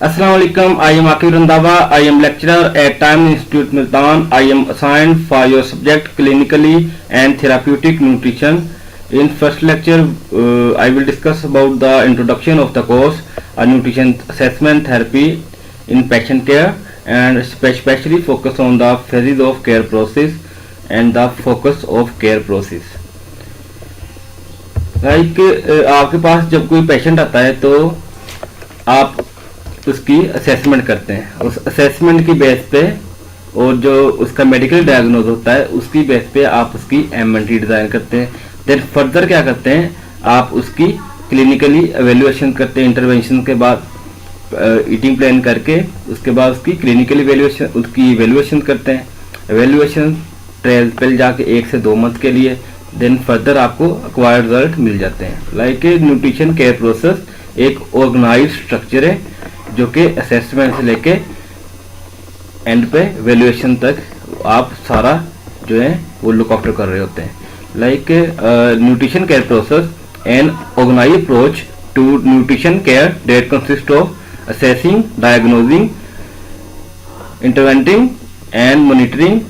Assalamu alaikum. I am Akib Randhawa. I am lecturer at Time Institute Multan. I am assigned for your subject clinically and therapeutic nutrition. In first lecture, I will discuss about the introduction of the course, a nutrition assessment therapy in patient care, and especially focus on the phases of care process and the focus of care process. Like आपके पास जब कोई patient आता है तो आप उसकी assessment करते हैं, उस असेसमेंट की बेस पे और जो उसका मेडिकल डायग्नोज होता है उसकी बेस पे आप उसकी एमएनटी डिज़ाइन करते हैं। देन फर्दर क्या करते हैं, आप उसकी क्लिनिकली एवेल्युएशन करते हैं। इंटरवेंशन के बाद ईटिंग प्लान करके उसके बाद उसकी क्लिनिकल एवेल्युएशन करते हैं। एवेल्युएशन ट्रायल पे जाके 1 से 2 मंथ के लिए, देन फर्दर आपको अक्वायर्ड रिजल्ट मिल जाते हैं। लाइक न्यूट्रिशन केयर प्रोसेस एक ऑर्गेनाइज स्ट्रक्चर है जो कि असेसमेंट से लेके एंड पे वैल्यूएशन तक आप सारा जो है वो लुक आफ्टर कर रहे होते हैं। Like nutrition care process an organise approach to nutrition care that consist of assessing, diagnosing, intervening and monitoring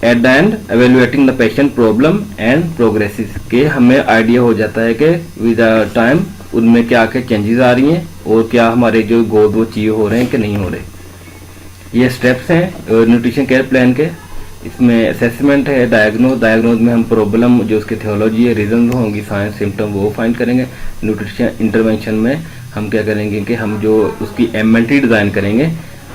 at the end evaluating the patient problem and progresses के हमें आइडिया हो जाता है कि विद टाइम उनमें क्या क्या चेंजेस आ रही हैं और क्या हमारे जो गोल वो चीज़ हो रहे हैं कि नहीं हो रहे। ये स्टेप्स हैं न्यूट्रिशन केयर प्लान के। इसमें असेसमेंट है, डायग्नोज में हम प्रॉब्लम जो उसकी थियोलॉजी है, रीजन होंगी, साइंस, सिम्टम वो फाइंड करेंगे। न्यूट्रिशन इंटरवेंशन में हम क्या करेंगे कि हम जो उसकी एमएनटी डिज़ाइन करेंगे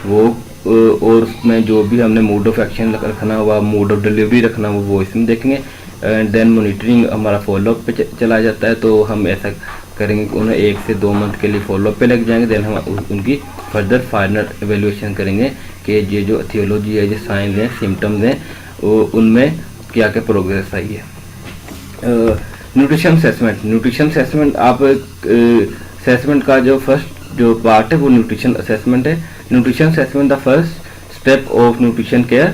वो और उसमें जो भी हमने मोड ऑफ एक्शन रखना हुआ, मोड ऑफ डिलीवरी रखना हुआ वो इसमें देखेंगे। एंड देन मॉनिटरिंग हमारा फॉलोअप पे चला जाता है, तो हम ऐसा करेंगे कि उन्हें 1 से 2 मंथ के लिए फॉलोअप पे लग जाएंगे। देन हम उनकी फर्दर फाइनल एवेल्युएशन करेंगे कि ये जो थियोलॉजी है, जो साइंस हैं, सिम्टम्स हैं, उनमें क्या क्या प्रोग्रेस आई है। न्यूट्रिशन असेसमेंट आप असेसमेंट का जो फर्स्ट जो पार्ट है वो न्यूट्रिशन असेसमेंट है। Nutrition assessment the first step of nutrition care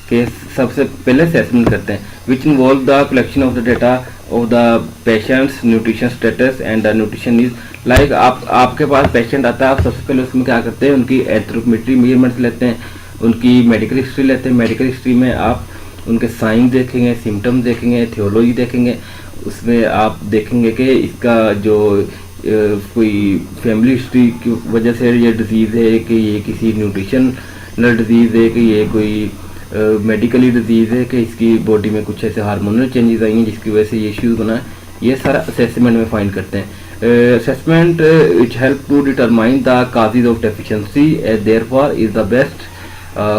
के सबसे पहले असेसमेंट करते हैं, which involve the collection of the data of the patients nutrition status and the nutrition needs. Like आपके पास पेशेंट आता है, आप सबसे पहले उसमें क्या करते हैं, उनकी एंथ्रोपोमेट्री मेजरमेंट्स लेते हैं, उनकी मेडिकल हिस्ट्री लेते हैं। मेडिकल हिस्ट्री में आप उनके साइन देखेंगे, सिम्टम्स देखेंगे, थियोलॉजी देखेंगे। उसमें आप देखेंगे कि इसका जो कोई फैमिली हिस्ट्री की वजह से ये डिजीज़ है, कि ये किसी न्यूट्रिशनल डिजीज़ है, कि ये कोई मेडिकली डिजीज़ है, कि इसकी बॉडी में कुछ ऐसे हार्मोनल चेंजेस आई हैं जिसकी वजह से ये इश्यूज बना है। ये सारा असेसमेंट में फाइंड करते हैं। Assessment it help to determine the causes of deficiency and therefore is the best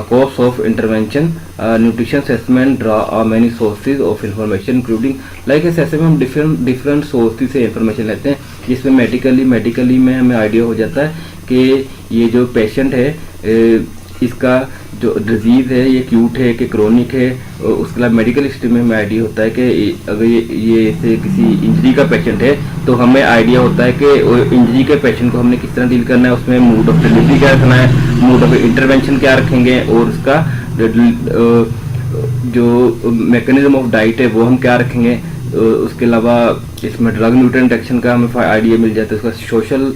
course of intervention. Nutrition assessment draw many sources of information including. Like assessment हम डिफरेंट सोर्सेज से information लेते हैं, जिसमें medically में हमें idea हो जाता है कि ये जो पेशेंट है इसका जो डिजीज़ है ये एक्यूट है कि क्रोनिक है। उसके अलावा मेडिकल हिस्ट्री में हमें आइडिया होता है कि अगर ये से किसी इंजरी का पेशेंट है तो हमें आइडिया होता है कि इंजरी के पेशेंट को हमने किस तरह डील करना है। उसमें मोड ऑफ डिलीवरी क्या रखना है, मोड ऑफ इंटरवेंशन क्या रखेंगे, और उसका जो मैकेनिज्म ऑफ डाइट है वो हम क्या रखेंगे। उसके अलावा इसमें ड्रग न्यूट्रिएंट एक्शन का हमें आइडिया मिल जाता है। उसका सोशल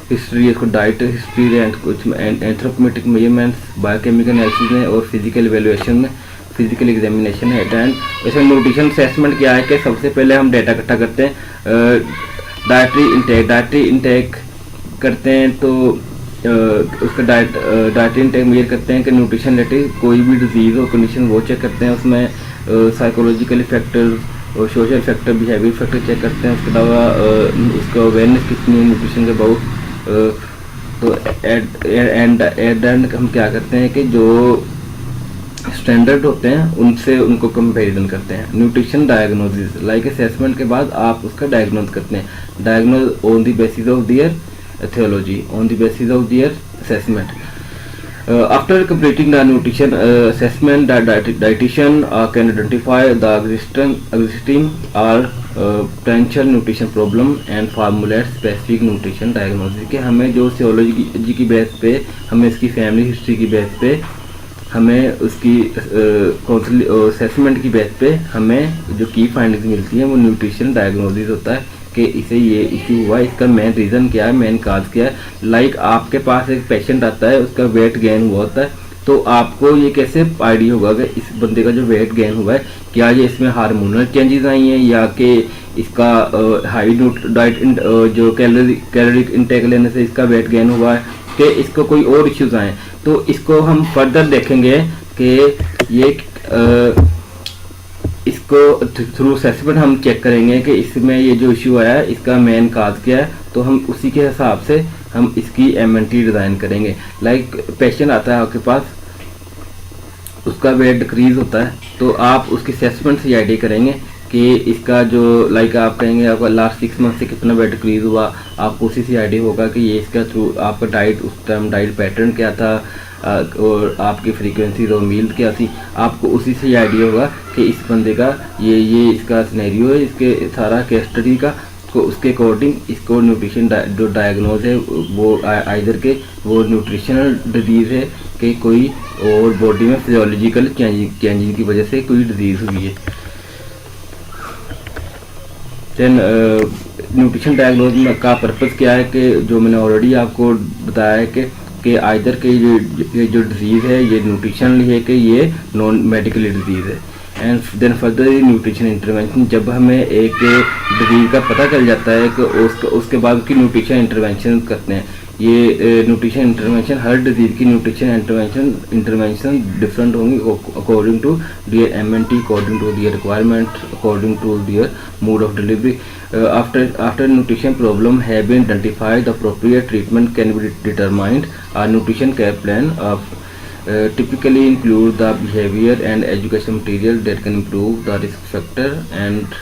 हिस्ट्री, इसको डाइट हिस्ट्री एंड कुछ एंथ्रोपोमेट्रिक मेजरमेंट्स, बायोकेमिकल एनालिसिस में, और फिजिकल इवेल्युएशन में, फिजिकल एग्जामिनेशन है। एंड इसमें न्यूट्रिशन असेसमेंट क्या है कि सबसे पहले हम डेटा इकट्ठा करते हैं, डाइटरी इंटेक करते हैं। तो उसका डाइटरी इंटेक मेजर करते हैं कि न्यूट्रिशन रिलेटेड कोई भी डिजीज़ और कंडीशन वो चेक करते हैं। उसमें साइकोलॉजिकल फैक्टर और social factor, behaviour factor check करते हैं। उसके अलावा उसका अवेयरनेस कितनी है न्यूट्रिशन के अबाउट। तो एट एंड हम क्या करते हैं कि जो स्टैंडर्ड होते हैं उनसे उनको कंपैरिजन करते हैं। न्यूट्रिशन डायग्नोसिस, लाइक असेसमेंट के बाद आप उसका डायग्नोज करते हैं। Diagnose on the basis of their aetiology, on the basis of their assessment. After completing the nutrition assessment, the dietitian can identify the existing or potential nutrition problem and formulate specific nutrition diagnosis। कि हमें जो theology की base पे, हमें इसकी family history की base पे, हमें उसकी असेसमेंट की बेस पे हमें जो की फाइंडिंग्स मिलती हैं वो न्यूट्रिशन डायग्नोसिस होता है कि इसे ये इश्यू हुआ, इसका मेन रीज़न क्या है, मेन काज क्या है। लाइक आपके पास एक पेशेंट आता है, उसका वेट गेन हुआ होता है, तो आपको ये कैसे आइडिया होगा कि इस बंदे का जो वेट गेन हुआ है क्या ये इसमें हार्मोनल चेंजेस आई हैं या कि इसका हाई डाइट जो कैलोरिक इंटेक लेने से इसका वेट गेन हुआ है, कि इसको कोई और इश्यूज आए। तो इसको हम फर्दर देखेंगे कि ये इसको थ्रू असेसमेंट हम चेक करेंगे कि इसमें ये जो इश्यू आया है इसका मेन काज क्या है, तो हम उसी के हिसाब से हम इसकी एमएनटी डिज़ाइन करेंगे। लाइक पेशेंट आता है आपके पास, उसका वेट डिक्रीज होता है, तो आप उसकी असेसमेंट से आइडिया करेंगे कि इसका जो लाइक आप कहेंगे आपका लास्ट 6 मंथ से कितना वेट डिक्रीज हुआ, आपको उसी से आइडिया होगा कि ये इसका थ्रू आपका डाइट, उस टाइम डाइट पैटर्न क्या था और आपकी फ्रीक्वेंसी और मील क्या थी, आपको उसी से आइडिया होगा कि इस बंदे का ये इसका सिनेरियो है, इसके सारा केस स्टडी का, तो उसके अकॉर्डिंग इसको न्यूट्रिशन जो डायग्नोज है वो आइदर के वो न्यूट्रिशनल डिजीज़ है कि कोई और बॉडी में फिजियोलॉजिकल चेंजिंग की वजह से कोई डिजीज़ हुई है। देन न्यूट्रिशन डायग्नोज का पर्पज़ क्या है कि जो मैंने ऑलरेडी आपको बताया है कि आइदर के ये जो डिजीज़ है ये न्यूट्रिशनली है कि ये नॉन मेडिकल डिजीज़ है। And then further nutrition intervention, जब हमें एक डिजीज़ का पता चल जाता है कि उसके बाद उसकी न्यूट्रिशन इंटरवेंशन करते हैं। ये न्यूट्रिशन इंटरवेंशन, हर डिजीज़ की न्यूट्रिशन इंटरवेंशन डिफरेंट होंगी according to their MNT, according to their requirement, according to their mode of delivery. After nutrition problem have been identified, the appropriate treatment can be determined. A nutrition care plan typically include the behavior and education material that can improve the risk factor and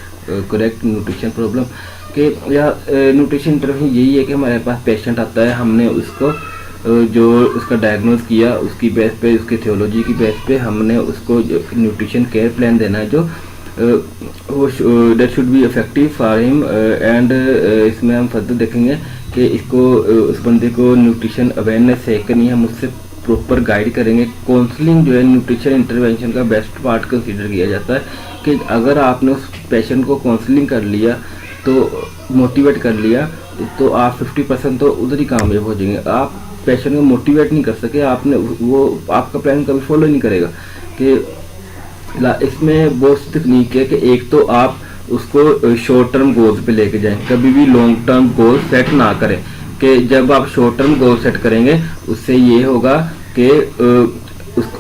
correct nutrition problem. कि या nutrition intervention यही है कि हमारे पास patient आता है, हमने उसको जो उसका डायग्नोज किया उसकी बेस पे, उसकी थियोलॉजी की बेस पे हमने उसको जो न्यूट्रिशन केयर प्लान देना है जो वो that should be effective for him. And इसमें हम फर्दर देखेंगे कि इसको उस बंदे को न्यूट्रिशन अवेयरनेस है कि नहीं, हम उससे प्रॉपर गाइड करेंगे। काउंसलिंग जो है न्यूट्रिशन इंटरवेंशन का बेस्ट पार्ट कंसीडर किया जाता है कि अगर आपने उस पेशेंट को काउंसलिंग कर लिया, तो मोटिवेट कर लिया, तो आप 50% तो उधर ही कामयाब हो जाएंगे। आप पेशेंट को मोटिवेट नहीं कर सके, आपने वो आपका प्लान कभी फॉलो नहीं करेगा। कि इसमें बहुत सी तकनीक है कि एक तो आप उसको शॉर्ट टर्म गोल्स पे लेके जाएं, कभी भी लॉन्ग टर्म गोल सेट ना करें। कि जब आप शॉर्ट टर्म गोल सेट करेंगे उससे ये होगा कि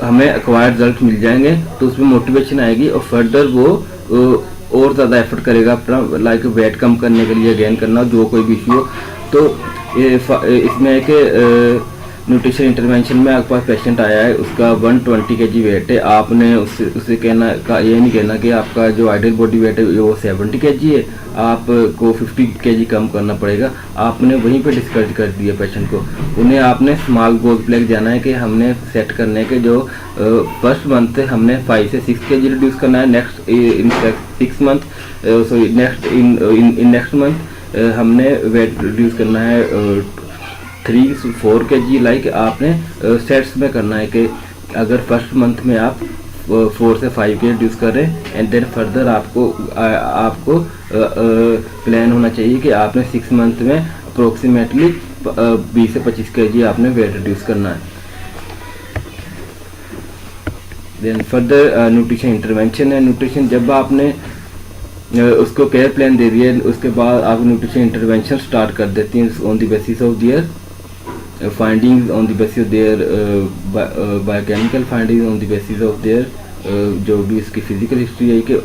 हमें एक्वायर्ड रिजल्ट मिल जाएंगे, तो उसमें मोटिवेशन आएगी और फर्दर वो और ज़्यादा एफर्ट करेगा अपना लाइक वेट कम करने के लिए, गेन करना, जो कोई भी इशू हो। तो इसमें है कि न्यूट्रिशन इंटरवेंशन में आपके पास पेशेंट आया है, उसका 120 kg वेट है, आपने उससे कहना का ये नहीं कहना कि आपका जो आइडियल बॉडी वेट है वो 70 kg है, आपको 50 kg कम करना पड़ेगा। आपने वहीं पे डिस्कस कर दिया पेशेंट को, उन्हें आपने स्मॉल गोल प्लेक जाना है कि हमने सेट करने के जो फर्स्ट मंथ है हमने 5 से 6 kg रिड्यूस करना है, next in 6 month sorry next in next month हमने वेट रिड्यूस करना है 3 से 4 kg। लाइक आपने सेट्स में करना है कि अगर फर्स्ट मंथ में आप 4 से 5 kg रिड्यूस करें एंड देन फर्दर आपको प्लान होना चाहिए कि आपने 6 मंथ में अप्रोक्सीमेटली 20 से 25 kg आपने वेट रिड्यूस करना है। देन फर्दर न्यूट्रिशन इंटरवेंशन है। न्यूट्रिशन जब आपने उसको केयर प्लान दे दिया, उसके बाद आप न्यूट्रिशन इंटरवेंशन स्टार्ट कर देती हैं on the basis of their findings, on the basis of their biochemical findings, on the basis of their जो भी इसकी फिजिकल हिस्ट्री है कि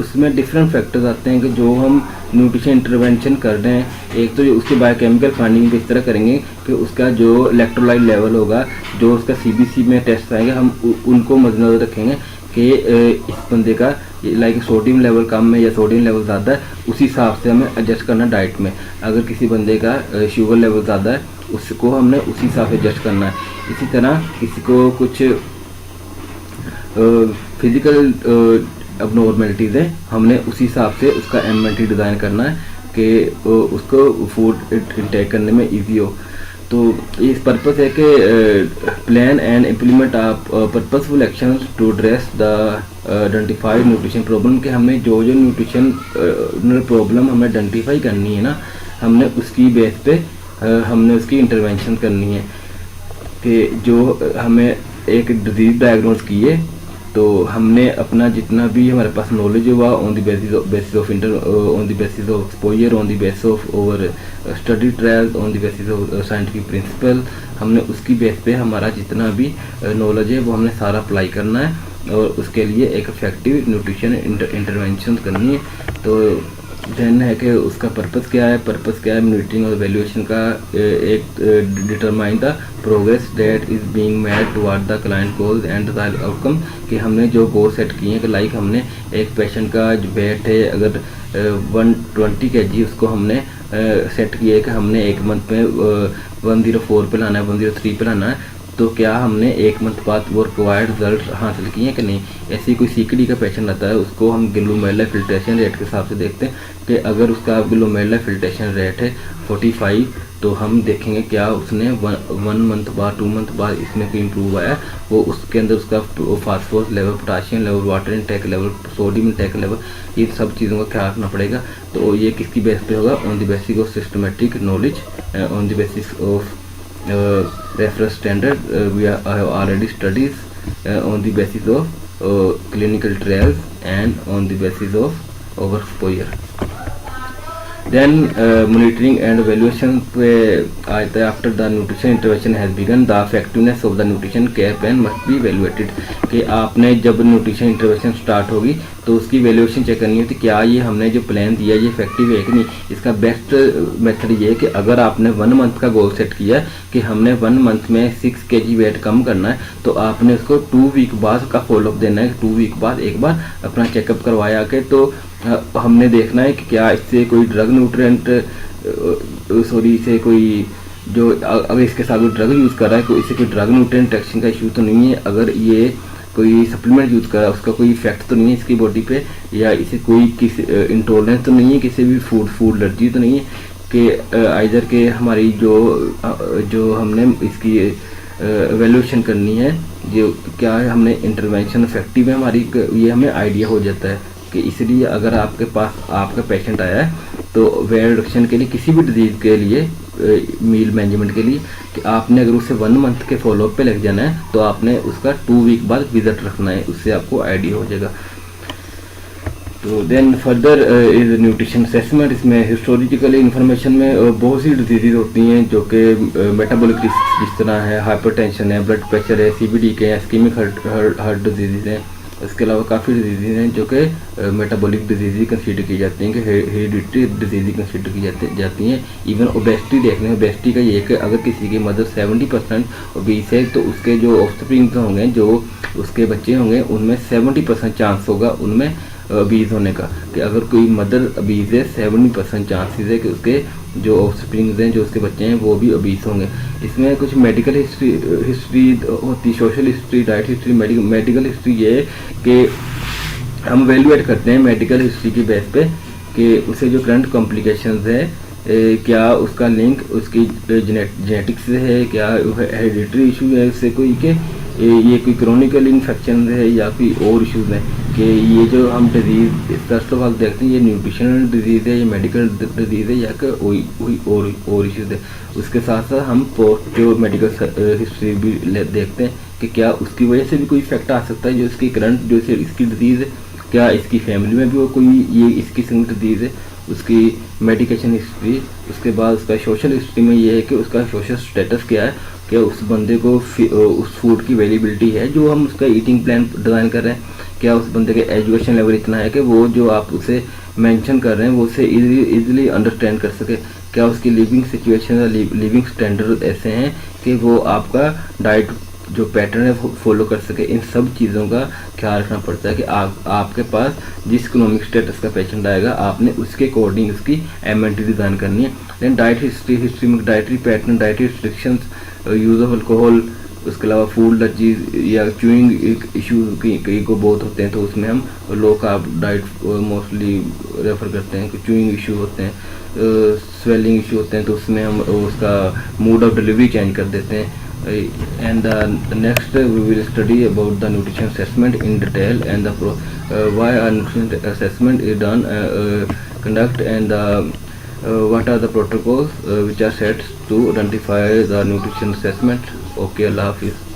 उसमें डिफरेंट फैक्टर्स आते हैं कि जो हम न्यूट्रिशन इंटरवेंशन कर रहे हैं। एक तो उसके बायोकेमिकल फाइंडिंग इस तरह करेंगे कि उसका जो इलेक्ट्रोलाइट लेवल होगा, जो उसका सीबीसी में टेस्ट आएंगे, हम उनको मद्देनजर रखेंगे कि इस बंदे का लाइक सोडियम लेवल कम है या सोडियम लेवल ज़्यादा है, उसी हिसाब से हमें एडजस्ट करना डाइट में। अगर किसी बंदे का शुगर लेवल ज़्यादा है उसको हमने उसी हिसाब से एडजस्ट करना है। इसी तरह किसी को कुछ फिजिकल अबनॉर्मलिटीज़ है, हमने उसी हिसाब से उसका एमएनटी डिज़ाइन करना है कि उसको फूड इंटेक करने में ईजी हो। तो इस पर्पस है कि plan and implement purposeful action to address the identified nutrition problem, कि हमें जो जो न्यूट्रिशन प्रॉब्लम हमें आइडेंटिफाई करनी है ना, हमने उसकी बेस पे हमने उसकी इंटरवेंशन करनी है। कि जो हमें एक डिजीज़ डायग्नोज की है, तो हमने अपना जितना भी हमारे पास नॉलेज हुआ on the basis of on the basis of exposure, on the basis of over study trials, on the basis of scientific principle, हमने उसकी बेस पे हमारा जितना भी नॉलेज है वो हमने सारा अप्लाई करना है और उसके लिए एक इफेक्टिव न्यूट्रिशन इंटरवेंशन करनी है। तो देन है कि उसका पर्पस क्या है मॉनिटरिंग और वैल्यूएशन का, एक determine the progress that is being made toward the client goals and the outcome, कि हमने जो गोल सेट किए हैं कि लाइक हमने एक पेशेंट का जो वेट है अगर 120 kg उसको हमने सेट किया है कि हमने एक मंथ में 104 पे लाना है, 103 पे लाना है, तो क्या हमने एक मंथ बाद वो रिक्वायर्ड रिजल्ट हासिल किए हैं कि नहीं। ऐसी कोई सीकड़ी का पेशेंट आता है, उसको हम ग्लूमेरुलर फिल्ट्रेशन रेट के हिसाब से देखते हैं कि अगर उसका ग्लूमेरुलर फिल्ट्रेशन रेट है 45, तो हम देखेंगे क्या उसने 1 मंथ बाद 2 मंथ बाद इसमें कोई इम्प्रूव आया, वो उसके अंदर उसका phosphorus level, potassium level, water intake level, sodium intake level, ये सब चीज़ों का ख्याल रखना पड़ेगा। तो ये किसकी बेस पे होगा, on the basis of systematic knowledge, on the basis of reference standard, we have already studies on the basis of clinical trials and on the basis of overexposure. Then monitoring and evaluation पे आता है, after the nutrition intervention has begun the effectiveness of the nutrition care plan must be evaluated, कि आपने जब nutrition intervention start होगी तो उसकी valuation check करनी होती है, क्या ये हमने जो प्लान दिया ये इफेक्टिव है कि नहीं। इसका बेस्ट मेथड ये है कि अगर आपने 1 मंथ का गोल सेट किया है कि हमने 1 मंथ में 6 kg वेट कम करना है, तो आपने उसको 2 वीक बाद का फॉलोअप देना है। 2 वीक बाद एक बार अपना चेकअप करवाया के, तो हमने देखना है कि क्या इससे कोई ड्रग न्यूट्रिएंट इससे कोई जो अगर इसके साथ कोई ड्रग यूज़ कर रहा है तो इससे कोई ड्रग न्यूट्रिएंट इंटरेक्शन का इशू तो नहीं है, अगर ये कोई सप्लीमेंट यूज़ कर रहा है उसका कोई इफेक्ट तो नहीं है इसकी बॉडी पे, या इसे कोई किसी इंटॉलरेंस तो नहीं है, किसी भी फूड एलर्जी तो नहीं है, कि आइदर के हमारी जो हमने इसकी एवेल्यूशन करनी है, जो क्या है हमने इंटरवेंशन इफेक्टिव है हमारी, ये हमें आइडिया हो जाता है। कि इसलिए अगर आपके पास आपका पेशेंट आया है तो वेट रिडक्शन के लिए, किसी भी डिजीज़ के लिए, मील मैनेजमेंट के लिए, कि आपने अगर उसे 1 मंथ के फॉलोअप पे लग जाना है तो आपने उसका 2 वीक बाद विजिट रखना है, उससे आपको आइडिया हो जाएगा। तो then further is nutrition assessment, इसमें हिस्टोरिकली इन्फॉर्मेशन में बहुत सी डिजीज़ होती हैं जो कि मेटाबॉलिक जिस तरह है, हाइपरटेंशन है, ब्लड प्रेशर है, CBD के हैं, इस्केमिक हार्ट डिजीज़ हैं। इसके अलावा काफ़ी डिजीज़ हैं जो कि मेटाबॉलिक डिजीज़ कंसीडर की जाती हैं, कि हेरिडिटरी डिजीज़ कंसीडर की जाती हैं। इवन ओबेसिटी देख लें, ओबेसिटी का ये है कि अगर किसी की मदर 70% ओबीस है तो उसके जो ऑफस्प्रिंग्स होंगे, जो उसके बच्चे होंगे, उनमें 70% चांस होगा उनमें ओबीस होने का। कि अगर कोई मदर ओबीस है 70% चांसेस है कि उसके जो ऑफस्प्रिंग्स हैं, जो उसके बच्चे हैं, वो भी ओबीस होंगे। इसमें कुछ मेडिकल हिस्ट्री होती, social history, diet history, medical history ये है कि हम वैल्यूएट करते हैं मेडिकल हिस्ट्री की बेस पे कि उसे जो करंट कॉम्प्लिकेशंस है, क्या उसका लिंक उसकी जेनेटिक्स से है, क्या हेरिडिटरी इशू है उससे कोई, के ये कोई क्रोनिकल इन्फेक्शन है या कोई और इश्यूज़ हैं, कि ये जो हम डिजीज़ फर्स्ट ऑफ ऑल देखते हैं ये न्यूट्रिशनल डिजीज़ है, ये मेडिकल डिजीज़ है, या कोई और इश्यूज़ है। उसके साथ साथ हम पोस्ट जो मेडिकल हिस्ट्री भी देखते हैं कि क्या उसकी वजह से भी कोई इफेक्ट आ सकता है, जो इसकी करंट जो इसकी डिजीज़ है, क्या इसकी फैमिली में भी वो कोई ये इसकी किस्म की डिजीज़ है, उसकी मेडिकेशन हिस्ट्री। उसके बाद उसका सोशल हिस्ट्री में ये है कि उसका सोशल स्टेटस क्या है, क्या उस बंदे को उस फूड की अवेलेबिलिटी है जो हम उसका ईटिंग प्लान डिज़ाइन कर रहे हैं, क्या उस बंदे के एजुकेशन लेवल इतना है कि वो जो आप उसे मेंशन कर रहे हैं वो उसे इजीली अंडरस्टैंड कर सके, क्या उसकी लिविंग सिचुएशन या लिविंग स्टैंडर्ड ऐसे हैं कि वो आपका डाइट जो पैटर्न है फॉलो कर सके। इन सब चीज़ों का ख्याल रखना पड़ता है कि आपके पास जिस इकोनॉमिक स्टेटस का पेशेंट आएगा आपने उसके अकॉर्डिंग उसकी एमएनटी डिज़ाइन करनी है। देन डाइट हिस्ट्री में dietary pattern, dietary restrictions, use of alcohol, उसके अलावा फूड एलर्जीज या च्यूइंग एक इशू कई को बहुत होते हैं, तो उसमें हम low carb diet mostly refer करते हैं कि च्यूइंग इशू होते हैं। स्वेलिंग इशू होते हैं तो उसमें हम उसका मोड ऑफ डिलीवरी चेंज कर देते हैं। And the next we will study about the nutrition assessment in detail and the why are nutrition assessment is done conduct and what are the protocols which are set to identify the nutrition assessment. Okay, Allah Hafiz.